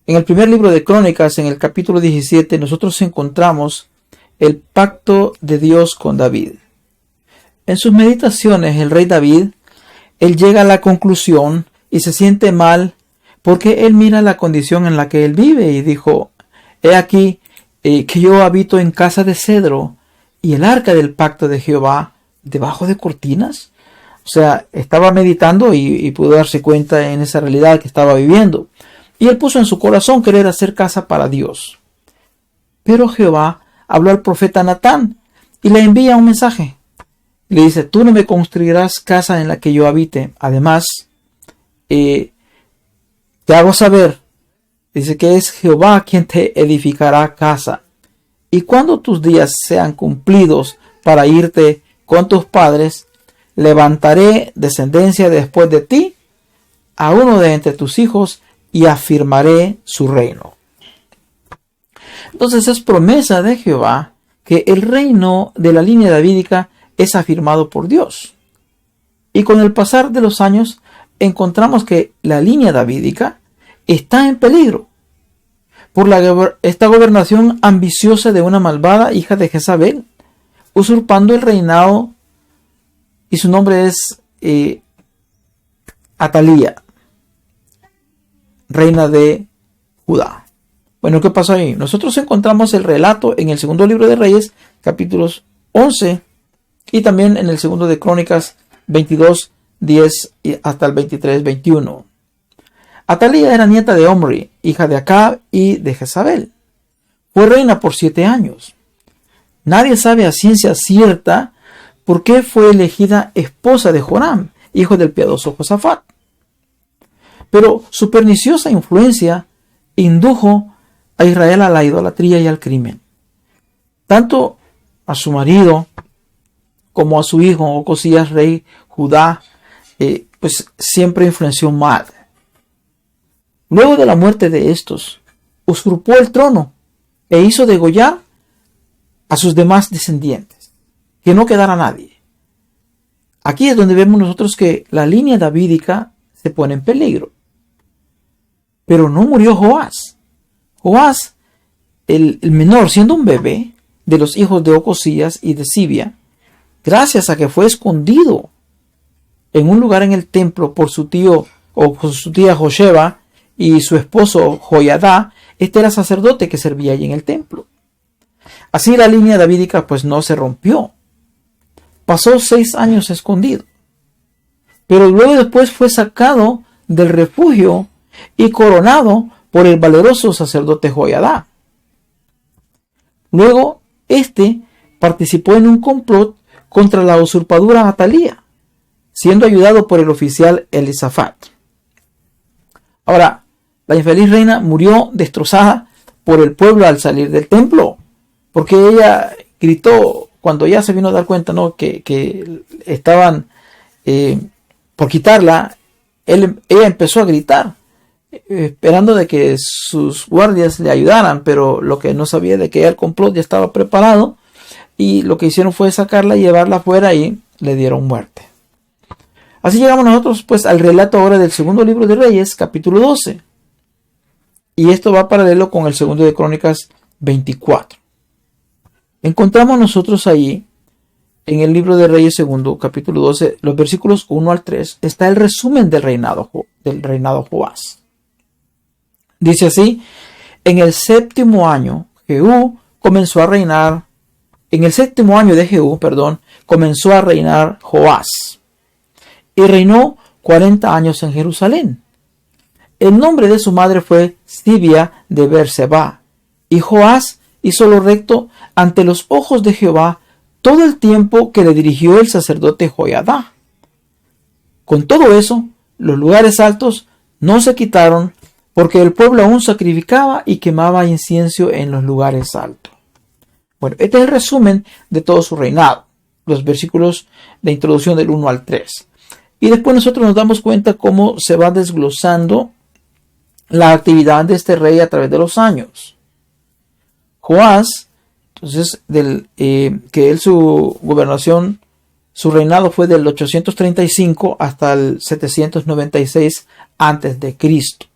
En el primer libro de Crónicas, en el capítulo 17, nosotros encontramos el pacto de Dios con David. En sus meditaciones, el rey David, él llega a la conclusión y se siente mal porque él mira la condición en la que él vive y dijo: he aquí que yo habito en casa de cedro y el arca del pacto de Jehová debajo de cortinas. O sea, estaba meditando y pudo darse cuenta en esa realidad que estaba viviendo. Y él puso en su corazón querer hacer casa para Dios. Pero Jehová habló al profeta Natán y le envía un mensaje. Le dice: tú no me construirás casa en la que yo habite. Además, te hago saber, dice, que es Jehová quien te edificará casa. Y cuando tus días sean cumplidos para irte con tus padres, levantaré descendencia después de ti, a uno de entre tus hijos, y afirmaré su reino. Entonces es promesa de Jehová que el reino de la línea davídica es afirmado por Dios. Y con el pasar de los años encontramos que la línea davídica está en peligro por esta gobernación ambiciosa de una malvada hija de Jezabel, usurpando el reinado, y su nombre es Atalía, reina de Judá. Bueno, ¿qué pasó ahí? Nosotros encontramos el relato en el segundo libro de Reyes, capítulos 11, y también en el segundo de Crónicas 22, 10 hasta el 23, 21. Atalía era nieta de Omri, hija de Acab y de Jezabel. Fue reina por 7 años. Nadie sabe a ciencia cierta por qué fue elegida esposa de Joram, hijo del piadoso Josafat. Pero su perniciosa influencia indujo a Israel a la idolatría y al crimen. Tanto a su marido como a su hijo Ocosías, rey Judá, pues siempre influenció mal. Luego de la muerte de estos, usurpó el trono e hizo degollar a sus demás descendientes, que no quedara nadie. Aquí es donde vemos nosotros que la línea davídica se pone en peligro. Pero no murió Joás. Joás, el menor, siendo un bebé de los hijos de Ocosías y de Sibia, gracias a que fue escondido en un lugar en el templo por su tío o por su tía Josheba y su esposo Joiadá, este era sacerdote que servía allí en el templo. Así la línea davídica pues no se rompió. Pasó 6 años escondido. Pero luego después fue sacado del refugio y coronado por el valeroso sacerdote Joiadá. Luego, este participó en un complot contra la usurpadora Atalía, siendo ayudado por el oficial Elisafat. Ahora, la infeliz reina murió destrozada por el pueblo al salir del templo, porque ella gritó cuando ya se vino a dar cuenta, ¿no?, que estaban por quitarla. Ella empezó a gritar, esperando de que sus guardias le ayudaran, pero lo que no sabía de que ya el complot ya estaba preparado, y lo que hicieron fue sacarla y llevarla afuera y le dieron muerte. Así llegamos nosotros pues al relato ahora del segundo libro de Reyes, capítulo 12. Y esto va paralelo con el segundo de Crónicas 24. Encontramos nosotros ahí, en el libro de Reyes segundo, capítulo 12, los versículos 1 al 3, está el resumen del reinado Joás. Dice así: en el séptimo año de Jehú comenzó a reinar Joás, y reinó 40 años en Jerusalén. El nombre de su madre fue Sibia de Beerseba, y Joás hizo lo recto ante los ojos de Jehová todo el tiempo que le dirigió el sacerdote Joiadá. Con todo eso, los lugares altos no se quitaron, porque el pueblo aún sacrificaba y quemaba incienso en los lugares altos. Bueno, este es el resumen de todo su reinado, los versículos de introducción del 1 al 3. Y después nosotros nos damos cuenta cómo se va desglosando la actividad de este rey a través de los años. Joás, entonces, su gobernación, su reinado fue del 835 hasta el 796 antes de Cristo.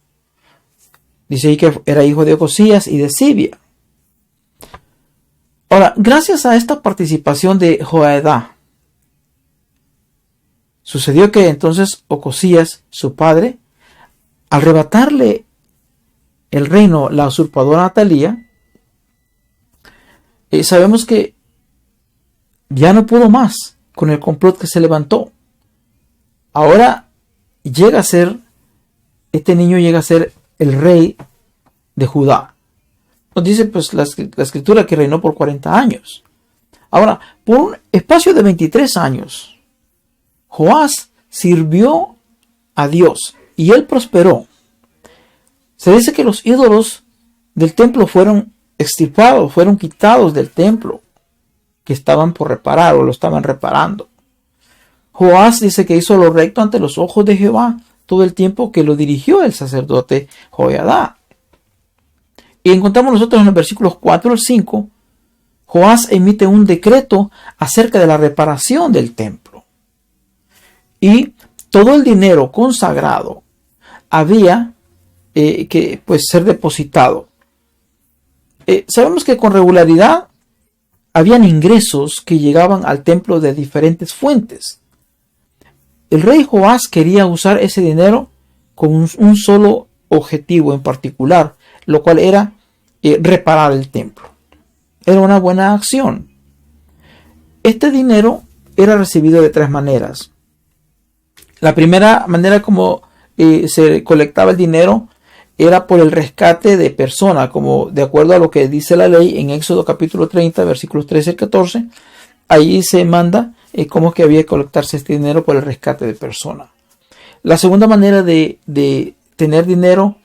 Dice ahí que era hijo de Ocosías y de Sibia. Ahora, gracias a esta participación de Joiada, sucedió que entonces Ocosías, su padre, al arrebatarle el reino la usurpadora Atalía, sabemos que ya no pudo más con el complot que se levantó. Ahora este niño llega a ser el rey de Judá. Nos dice pues la escritura que reinó por 40 años. Ahora, por un espacio de 23 años, Joás sirvió a Dios y él prosperó. Se dice que los ídolos del templo fueron extirpados, fueron quitados del templo que estaban por reparar o lo estaban reparando. Joás dice que hizo lo recto ante los ojos de Jehová todo el tiempo que lo dirigió el sacerdote Joiada. Y encontramos nosotros en los versículos 4 al 5, Joás emite un decreto acerca de la reparación del templo. Y todo el dinero consagrado había que pues ser depositado. Sabemos que con regularidad habían ingresos que llegaban al templo de diferentes fuentes. El rey Joás quería usar ese dinero con un solo objetivo en particular, lo cual era reparar el templo. Era una buena acción. Este dinero era recibido de 3 maneras. La primera manera como se colectaba el dinero era por el rescate de persona, como de acuerdo a lo que dice la ley en Éxodo capítulo 30, versículos 13 al 14. Ahí se manda cómo es que había que colectarse este dinero por el rescate de persona. La segunda manera de tener dinero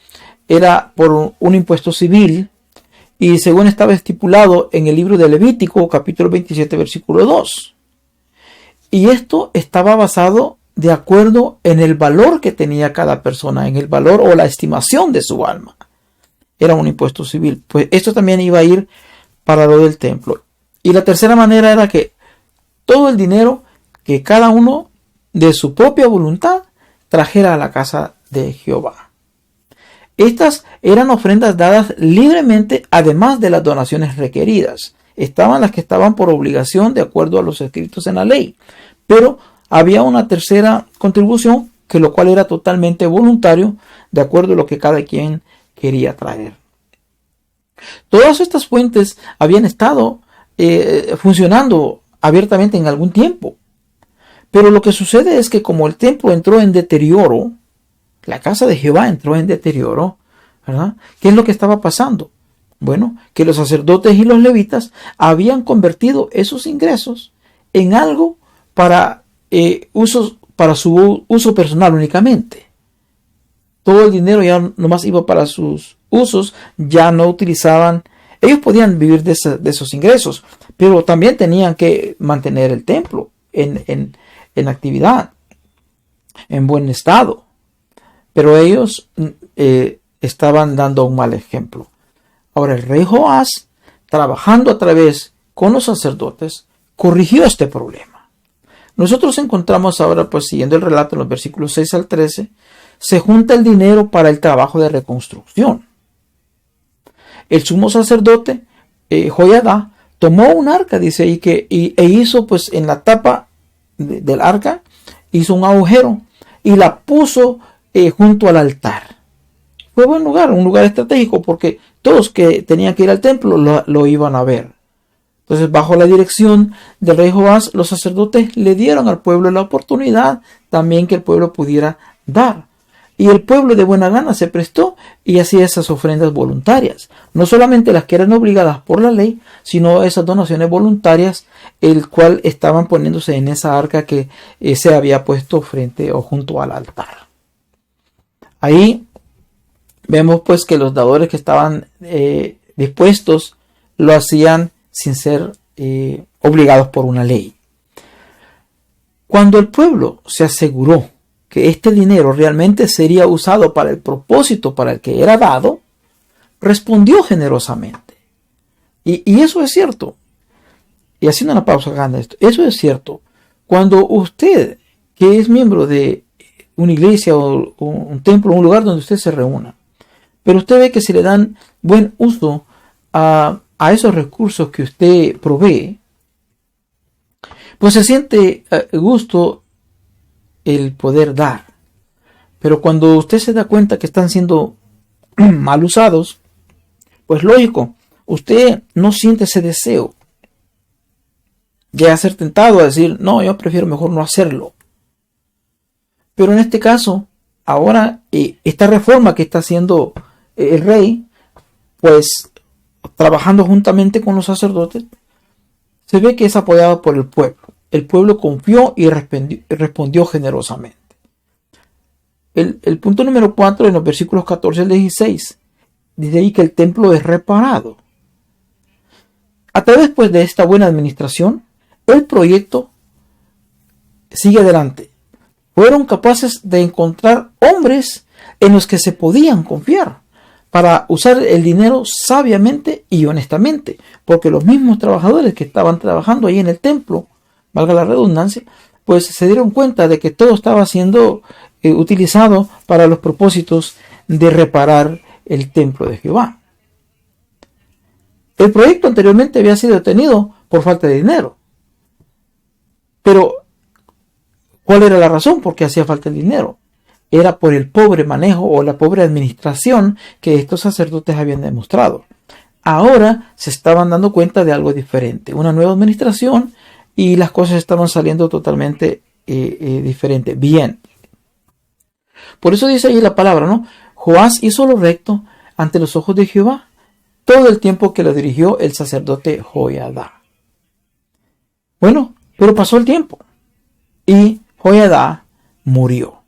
era por un impuesto civil, y según estaba estipulado en el libro de Levítico, capítulo 27, versículo 2. Y esto estaba basado de acuerdo en el valor que tenía cada persona, en el valor o la estimación de su alma. Era un impuesto civil. Pues esto también iba a ir para lo del templo. Y la tercera manera era que todo el dinero que cada uno de su propia voluntad trajera a la casa de Jehová. Estas eran ofrendas dadas libremente, además de las donaciones requeridas. Estaban las que estaban por obligación de acuerdo a los escritos en la ley. Pero había una tercera contribución, que lo cual era totalmente voluntario, de acuerdo a lo que cada quien quería traer. Todas estas fuentes habían estado funcionando abiertamente en algún tiempo. Pero lo que sucede es que como el templo entró en deterioro, la casa de Jehová entró en deterioro, ¿verdad? ¿Qué es lo que estaba pasando? Bueno, que los sacerdotes y los levitas habían convertido esos ingresos en algo para su uso personal únicamente. Todo el dinero ya nomás iba para sus usos, ya no utilizaban. Ellos podían vivir de esos ingresos, pero también tenían que mantener el templo en actividad, en buen estado. Pero ellos estaban dando un mal ejemplo. Ahora el rey Joás, trabajando a través con los sacerdotes, corrigió este problema. Nosotros encontramos ahora, pues siguiendo el relato en los versículos 6 al 13, se junta el dinero para el trabajo de reconstrucción. El sumo sacerdote, Joiada, tomó un arca, dice ahí, e hizo pues en la tapa del arca, hizo un agujero y la puso junto al altar. Fue un lugar estratégico, porque todos que tenían que ir al templo lo iban a ver. Entonces, bajo la dirección del rey Joás, los sacerdotes le dieron al pueblo la oportunidad también que el pueblo pudiera dar. Y el pueblo de buena gana se prestó y hacía esas ofrendas voluntarias. No solamente las que eran obligadas por la ley, sino esas donaciones voluntarias, el cual estaban poniéndose en esa arca que se había puesto frente o junto al altar. Ahí vemos pues que los dadores que estaban dispuestos lo hacían sin ser obligados por una ley. Cuando el pueblo se aseguró que este dinero realmente sería usado para el propósito para el que era dado, respondió generosamente. Y eso es cierto. Y haciendo una pausa grande esto, eso es cierto. Cuando usted, que es miembro de una iglesia o un templo, un lugar donde usted se reúna, Pero usted ve que si le dan buen uso a esos recursos que usted provee, pues se siente gusto el poder dar. Pero cuando usted se da cuenta que están siendo mal usados, pues lógico, usted no siente ese deseo. Llega a ser tentado a decir, no, yo prefiero mejor no hacerlo. Pero en este caso, ahora esta reforma que está haciendo el rey, pues trabajando juntamente con los sacerdotes, se ve que es apoyado por el pueblo. El pueblo confió y respondió generosamente. El punto número 4 en los versículos 14 al 16 dice ahí que el templo es reparado. A través pues de esta buena administración, el proyecto sigue adelante. Fueron capaces de encontrar hombres en los que se podían confiar para usar el dinero sabiamente y honestamente, porque los mismos trabajadores que estaban trabajando ahí en el templo, valga la redundancia, pues se dieron cuenta de que todo estaba siendo utilizado para los propósitos de reparar el templo de Jehová. El proyecto anteriormente había sido detenido por falta de dinero. Pero, ¿cuál era la razón por qué hacía falta el dinero? Era por el pobre manejo o la pobre administración que estos sacerdotes habían demostrado. Ahora se estaban dando cuenta de algo diferente, una nueva administración, y las cosas estaban saliendo totalmente diferente. Bien. Por eso dice ahí la palabra, ¿no? Joás hizo lo recto ante los ojos de Jehová todo el tiempo que lo dirigió el sacerdote Joiada. Bueno, pero pasó el tiempo y Joiada murió.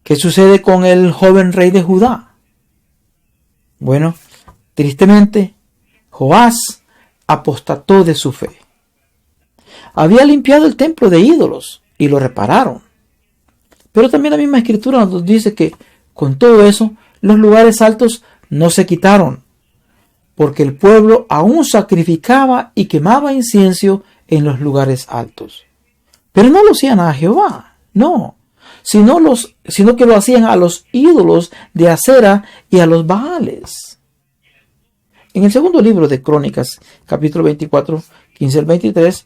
¿Qué sucede con el joven rey de Judá? Bueno, tristemente, Joás apostató de su fe. Había limpiado el templo de ídolos y lo repararon. Pero también la misma escritura nos dice que con todo eso, los lugares altos no se quitaron, porque el pueblo aún sacrificaba y quemaba incienso en los lugares altos. Pero no lo hacían a Jehová, no, sino que lo hacían a los ídolos de Acera y a los Baales. En el segundo libro de Crónicas, capítulo 24, 15 al 23,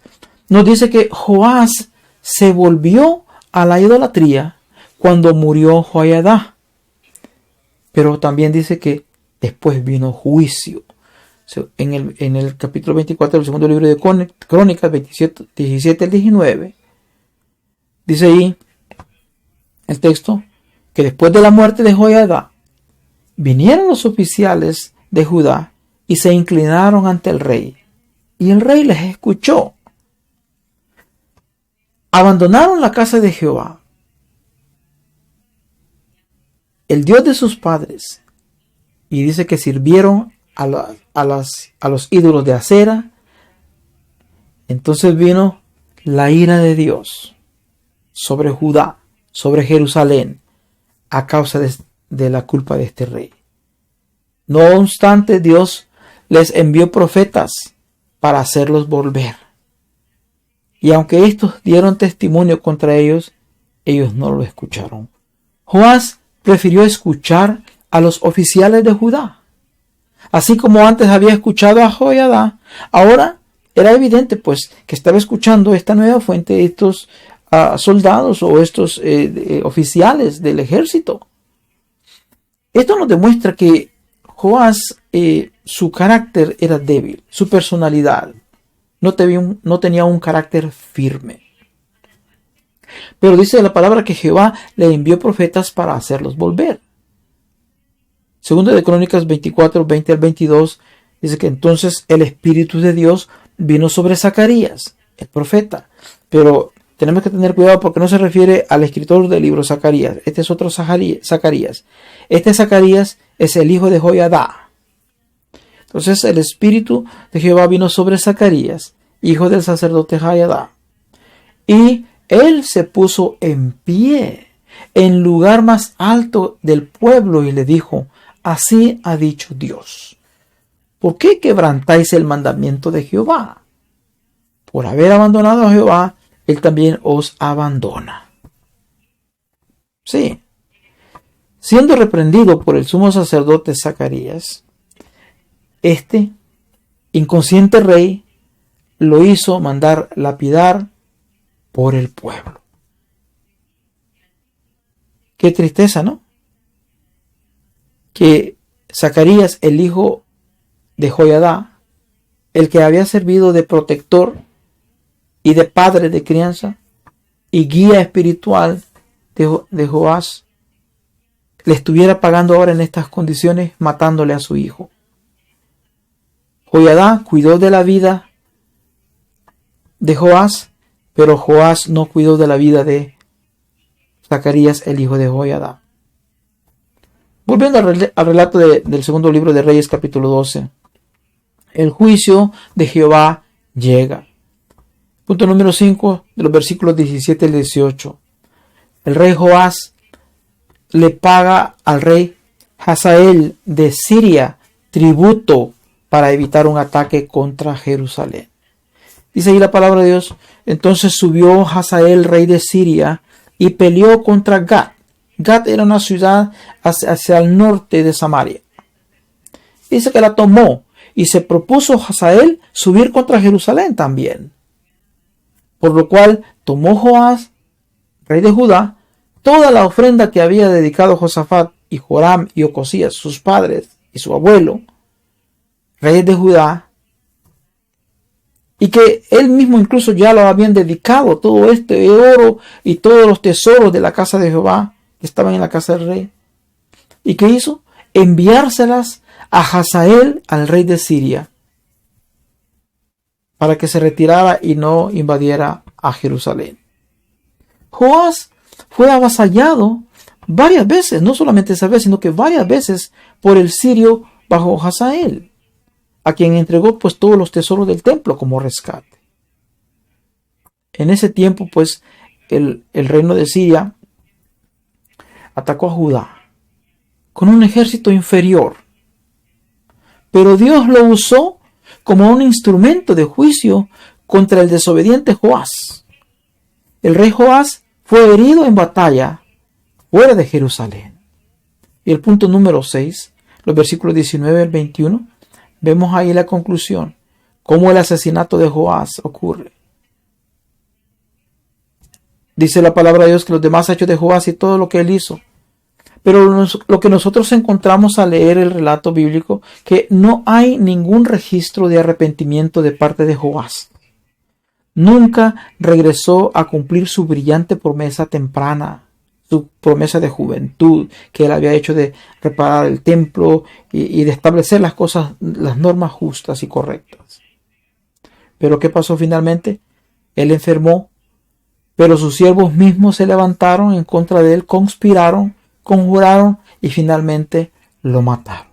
nos dice que Joás se volvió a la idolatría cuando murió Joiada. Pero también dice que después vino juicio. En el capítulo 24 del segundo libro de Crónicas, 17 al 19, dice ahí el texto que después de la muerte de Joiada, vinieron los oficiales de Judá y se inclinaron ante el rey. Y el rey les escuchó. Abandonaron la casa de Jehová, el Dios de sus padres, y dice que sirvieron a los ídolos de Acera. Entonces vino la ira de Dios sobre Judá, sobre Jerusalén, a causa de la culpa de este rey. No obstante, Dios les envió profetas para hacerlos volver. Y aunque estos dieron testimonio contra ellos, ellos no lo escucharon. Joás prefirió escuchar a los oficiales de Judá. Así como antes había escuchado a Joiada, ahora era evidente pues que estaba escuchando esta nueva fuente, estos soldados o estos oficiales del ejército. Esto nos demuestra que Joás, su carácter era débil, su personalidad no tenía un carácter firme. Pero dice la palabra que Jehová le envió profetas para hacerlos volver. Segundo de Crónicas 24, 20 al 22, dice que entonces el Espíritu de Dios vino sobre Zacarías, el profeta. Pero tenemos que tener cuidado porque no se refiere al escritor del libro Zacarías. Este es otro Zacarías. Este Zacarías es el hijo de Joiada. Entonces el Espíritu de Jehová vino sobre Zacarías, hijo del sacerdote Joiada. Y él se puso en pie en lugar más alto del pueblo y le dijo: así ha dicho Dios, ¿por qué quebrantáis el mandamiento de Jehová? Por haber abandonado a Jehová, él también os abandona. Sí. siendo reprendido por el sumo sacerdote Zacarías, este inconsciente rey lo hizo mandar lapidar por el pueblo. Qué tristeza, ¿no? Que Zacarías, el hijo de Joiada, el que había servido de protector y de padre de crianza y guía espiritual de Joás, le estuviera pagando ahora en estas condiciones, matándole a su hijo. Joiada cuidó de la vida de Joás, pero Joás no cuidó de la vida de Zacarías, el hijo de Joiada. Volviendo al relato del segundo libro de Reyes, capítulo 12. El juicio de Jehová llega. Punto número 5 de los versículos 17 al 18. El rey Joás le paga al rey Hazael de Siria tributo para evitar un ataque contra Jerusalén. Dice ahí la palabra de Dios: entonces subió Hazael, rey de Siria, y peleó contra Gat. Gat era una ciudad hacia el norte de Samaria. Dice que la tomó y se propuso Hazael subir contra Jerusalén también. Por lo cual tomó Joás, rey de Judá, toda la ofrenda que había dedicado Josafat y Joram y Ocosías, sus padres, y su abuelo, reyes de Judá, y que él mismo incluso ya lo habían dedicado, todo este oro y todos los tesoros de la casa de Jehová que estaban en la casa del rey. ¿Y qué hizo? Enviárselas a Hazael, al rey de Siria, para que se retirara y no invadiera a Jerusalén. Joás fue avasallado varias veces, no solamente esa vez, sino que varias veces por el sirio bajo Hazael, a quien entregó pues todos los tesoros del templo como rescate. En ese tiempo pues el reino de Siria atacó a Judá con un ejército inferior, pero Dios lo usó como un instrumento de juicio contra el desobediente Joás. El rey Joás fue herido en batalla fuera de Jerusalén. Y el punto número 6, los versículos 19 al 21, vemos ahí la conclusión, cómo el asesinato de Joás ocurre. Dice la palabra de Dios que los demás hechos de Joás y todo lo que él hizo. Pero lo que nosotros encontramos al leer el relato bíblico, que no hay ningún registro de arrepentimiento de parte de Joás. Nunca regresó a cumplir su brillante promesa temprana, su promesa de juventud, que él había hecho de reparar el templo y de establecer las cosas, las normas justas y correctas. Pero ¿qué pasó finalmente? Él enfermó, pero sus siervos mismos se levantaron en contra de él, conspiraron, conjuraron y finalmente lo mataron.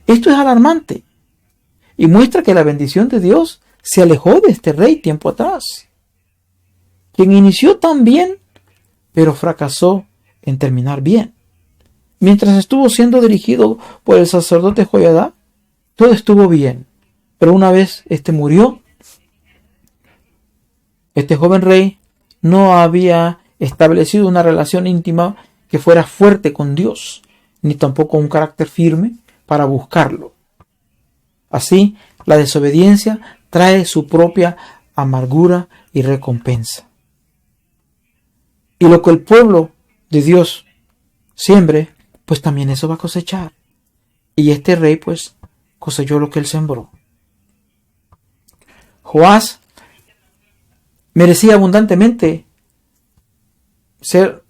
Esto es alarmante y muestra que la bendición de Dios se alejó de este rey tiempo atrás, quien inició tan bien, pero fracasó en terminar bien. Mientras estuvo siendo dirigido por el sacerdote Joiada, todo estuvo bien, pero una vez murió, este joven rey no había establecido una relación íntima que fuera fuerte con Dios, ni tampoco un carácter firme para buscarlo. Así, la desobediencia trae su propia amargura y recompensa. Y lo que el pueblo de Dios siembre, pues también eso va a cosechar. Y este rey, pues, cosechó lo que él sembró. Joás merecía abundantemente ser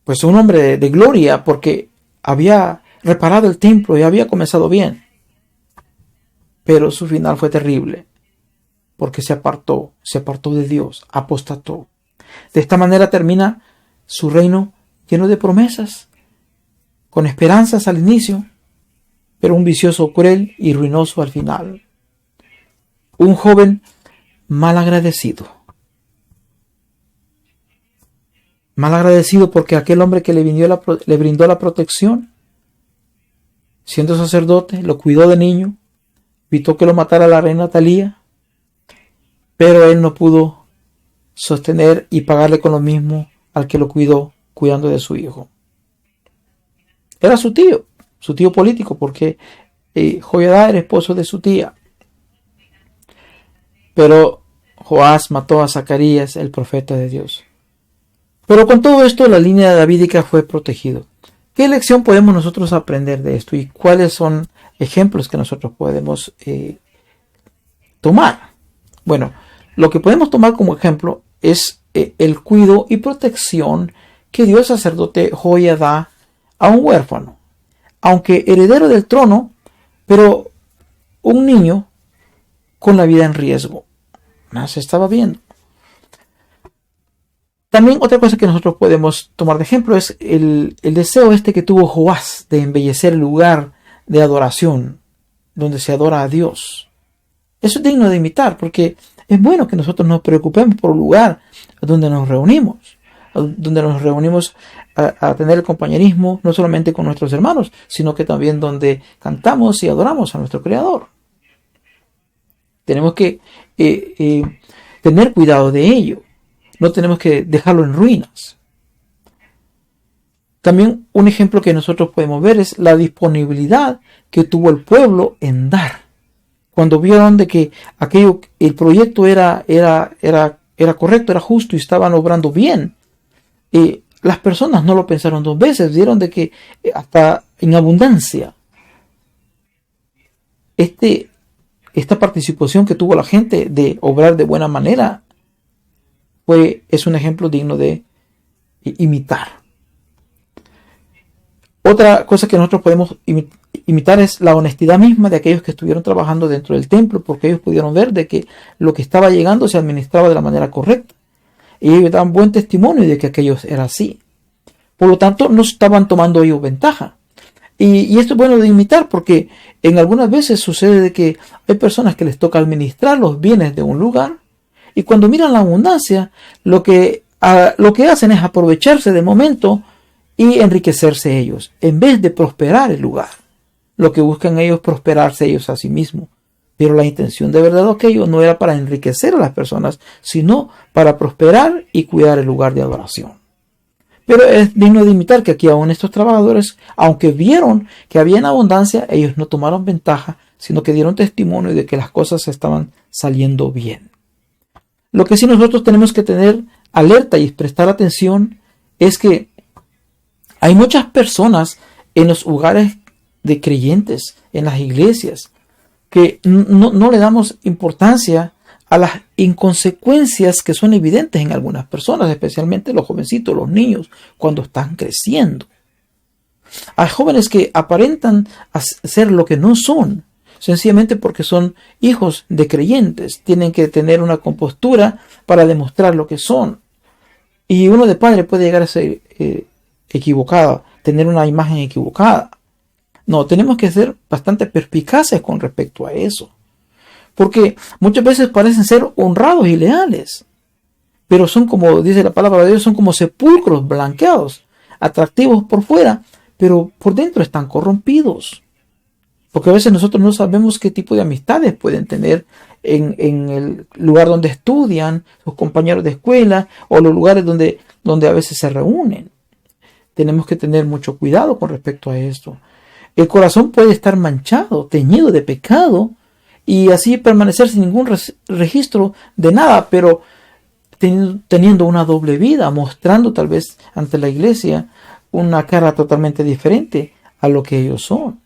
pues un hombre de gloria, porque había reparado el templo y había comenzado bien. Pero su final fue terrible, porque se apartó de Dios, apostató. De esta manera termina su reino lleno de promesas, con esperanzas al inicio, pero un vicioso cruel y ruinoso al final. Un joven mal agradecido. Mal agradecido porque aquel hombre que le brindó la protección, siendo sacerdote, lo cuidó de niño, evitó que lo matara la reina Talía, pero él no pudo sostener y pagarle con lo mismo al que lo cuidó, cuidando de su hijo. era su tío político, porque Joiada era esposo de su tía. Pero Joás mató a Zacarías, el profeta de Dios. Pero con todo esto, la línea davídica fue protegida. ¿Qué lección podemos nosotros aprender de esto? ¿Y cuáles son ejemplos que nosotros podemos tomar? Bueno, lo que podemos tomar como ejemplo es el cuidado y protección que dio el sacerdote Joiada a un huérfano. Aunque heredero del trono, pero un niño con la vida en riesgo. Se estaba viendo. También otra cosa que nosotros podemos tomar de ejemplo es el deseo que tuvo Joás de embellecer el lugar de adoración donde se adora a Dios. Eso es digno de imitar, porque es bueno que nosotros nos preocupemos por el lugar donde nos reunimos a tener el compañerismo, no solamente con nuestros hermanos, sino que también donde cantamos y adoramos a nuestro Creador. Tenemos que tener cuidado de ello. No tenemos que dejarlo en ruinas. También un ejemplo que nosotros podemos ver es la disponibilidad que tuvo el pueblo en dar. Cuando vieron de que el proyecto era correcto, era justo y estaban obrando bien, las personas no lo pensaron dos veces, vieron de que hasta en abundancia esta participación que tuvo la gente de obrar de buena manera es un ejemplo digno de imitar. Otra cosa que nosotros podemos imitar es la honestidad misma de aquellos que estuvieron trabajando dentro del templo, porque ellos pudieron ver de que lo que estaba llegando se administraba de la manera correcta. Y ellos dan buen testimonio de que aquello era así. Por lo tanto, no estaban tomando ellos ventaja. Y esto es bueno de imitar, porque en algunas veces sucede de que hay personas que les toca administrar los bienes de un lugar, y cuando miran la abundancia, lo que hacen es aprovecharse del momento y enriquecerse ellos, en vez de prosperar el lugar. Lo que buscan ellos es prosperarse ellos a sí mismos. Pero la intención de verdad de aquello no era para enriquecer a las personas, sino para prosperar y cuidar el lugar de adoración. Pero es digno de imitar que aquí aún estos trabajadores, aunque vieron que había en abundancia, ellos no tomaron ventaja, sino que dieron testimonio de que las cosas estaban saliendo bien. Lo que sí nosotros tenemos que tener alerta y prestar atención es que hay muchas personas en los hogares de creyentes, en las iglesias, que no le damos importancia a las inconsecuencias que son evidentes en algunas personas, especialmente los jovencitos, los niños, cuando están creciendo. Hay jóvenes que aparentan ser lo que no son, sencillamente porque son hijos de creyentes. Tienen que tener una compostura para demostrar lo que son. Y uno de padre puede llegar a ser equivocado, tener una imagen equivocada. No, tenemos que ser bastante perspicaces con respecto a eso. Porque muchas veces parecen ser honrados y leales. Pero son como, dice la palabra de Dios, son como sepulcros blanqueados, atractivos por fuera, pero por dentro están corrompidos. Porque a veces nosotros no sabemos qué tipo de amistades pueden tener en el lugar donde estudian, sus compañeros de escuela, o los lugares donde a veces se reúnen. Tenemos que tener mucho cuidado con respecto a esto. El corazón puede estar manchado, teñido de pecado, y así permanecer sin ningún registro de nada, pero teniendo una doble vida, mostrando tal vez ante la iglesia una cara totalmente diferente a lo que ellos son.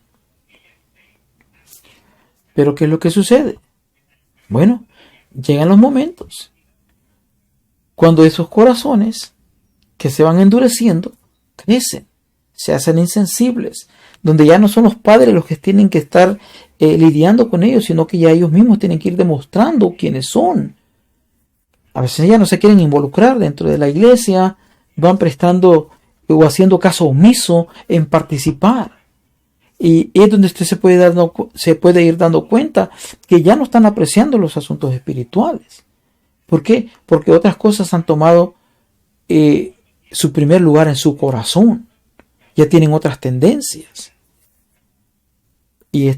Pero ¿qué es lo que sucede? Bueno, llegan los momentos cuando esos corazones que se van endureciendo crecen, se hacen insensibles, donde ya no son los padres los que tienen que estar lidiando con ellos, sino que ya ellos mismos tienen que ir demostrando quiénes son. A veces ya no se quieren involucrar dentro de la iglesia, van prestando o haciendo caso omiso en participar. Y es donde usted se puede ir dando cuenta que ya no están apreciando los asuntos espirituales. ¿Por qué? Porque otras cosas han tomado su primer lugar en su corazón. Ya tienen otras tendencias. Y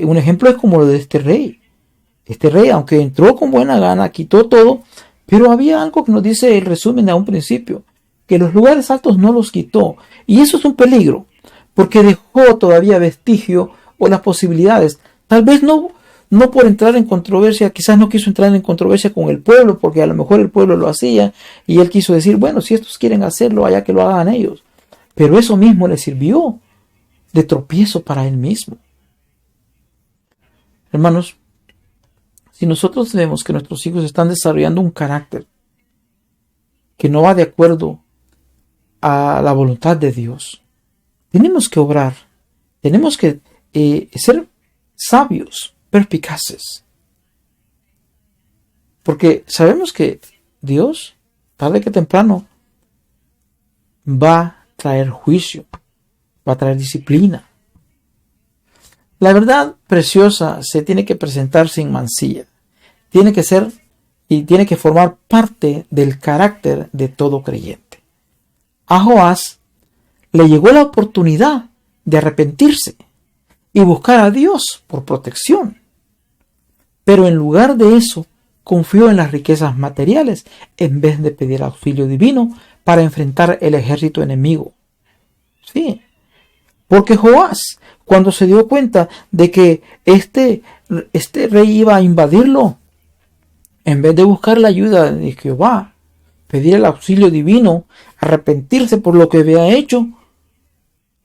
un ejemplo es como lo de este rey. Este rey, aunque entró con buena gana, quitó todo, pero había algo que nos dice el resumen a un principio, que los lugares altos no los quitó. Y eso es un peligro, porque dejó todavía vestigio o las posibilidades. Tal vez no por entrar en controversia, quizás no quiso entrar en controversia con el pueblo, porque a lo mejor el pueblo lo hacía y él quiso decir, bueno, si estos quieren hacerlo, allá que lo hagan ellos. Pero eso mismo le sirvió de tropiezo para él mismo. Hermanos, si nosotros vemos que nuestros hijos están desarrollando un carácter que no va de acuerdo a la voluntad de Dios, tenemos que obrar, tenemos que ser sabios, perspicaces, porque sabemos que Dios, tarde que temprano, va a traer juicio, va a traer disciplina. La verdad preciosa se tiene que presentar sin mancilla. Tiene que ser y tiene que formar parte del carácter de todo creyente. A Joás le llegó la oportunidad de arrepentirse y buscar a Dios por protección. Pero en lugar de eso, confió en las riquezas materiales en vez de pedir auxilio divino para enfrentar el ejército enemigo. Sí, porque Joás, cuando se dio cuenta de que este rey iba a invadirlo, en vez de buscar la ayuda de Jehová, pedir el auxilio divino, arrepentirse por lo que había hecho,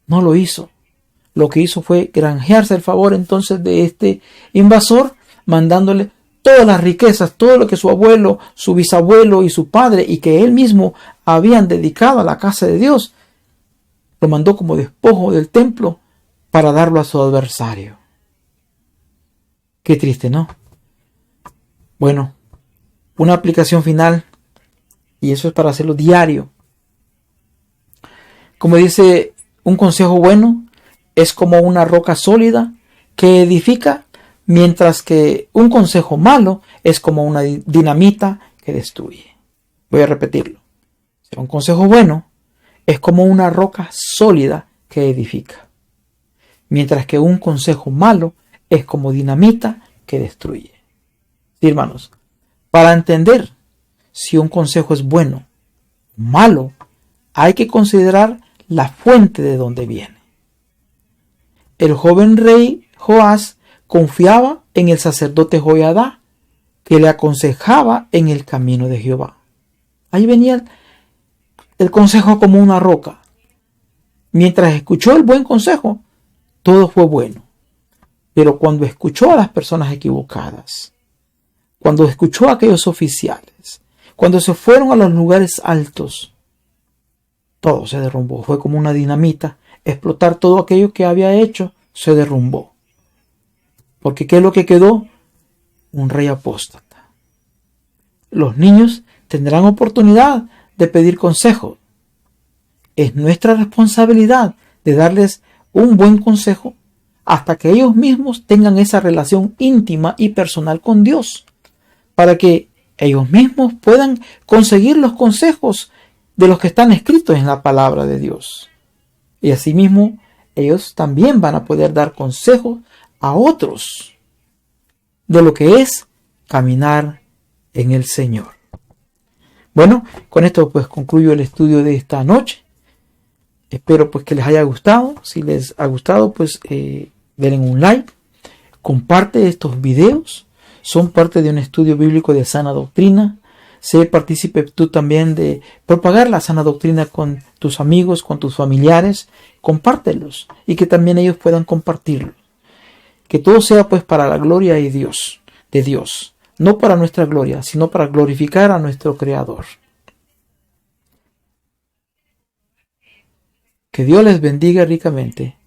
no lo hizo. Lo que hizo fue granjearse el favor entonces de este invasor, mandándole todas las riquezas, todo lo que su abuelo, su bisabuelo y su padre y que él mismo habían dedicado a la casa de Dios, lo mandó como despojo del templo para darlo a su adversario. Qué triste, ¿no? Bueno, una aplicación final, y eso es para hacerlo diario. Como dice, un consejo bueno es como una roca sólida que edifica, mientras que un consejo malo es como una dinamita que destruye. Voy a repetirlo. Un consejo bueno es como una roca sólida que edifica, mientras que un consejo malo es como dinamita que destruye. Sí, hermanos, para entender si un consejo es bueno o malo, hay que considerar la fuente de donde viene. El joven rey Joás confiaba en el sacerdote Joiada, que le aconsejaba en el camino de Jehová. Ahí venía el consejo como una roca. Mientras escuchó el buen consejo, todo fue bueno. Pero cuando escuchó a las personas equivocadas, cuando escuchó a aquellos oficiales, cuando se fueron a los lugares altos, todo se derrumbó. Fue como una dinamita. Explotar todo aquello que había hecho se derrumbó. Porque ¿qué es lo que quedó? Un rey apóstata. Los niños tendrán oportunidad de pedir consejo. Es nuestra responsabilidad de darles un buen consejo hasta que ellos mismos tengan esa relación íntima y personal con Dios, para que ellos mismos puedan conseguir los consejos de los que están escritos en la palabra de Dios. Y asimismo, ellos también van a poder dar consejos a otros de lo que es caminar en el Señor. Bueno, con esto pues concluyo el estudio de esta noche. Espero pues que les haya gustado. Si les ha gustado, pues denle un like. Comparte estos videos. Son parte de un estudio bíblico de sana doctrina. Sé partícipe tú también de propagar la sana doctrina con tus amigos, con tus familiares. Compártelos y que también ellos puedan compartirlo. Que todo sea pues para la gloria de Dios. No para nuestra gloria, sino para glorificar a nuestro Creador. Que Dios les bendiga ricamente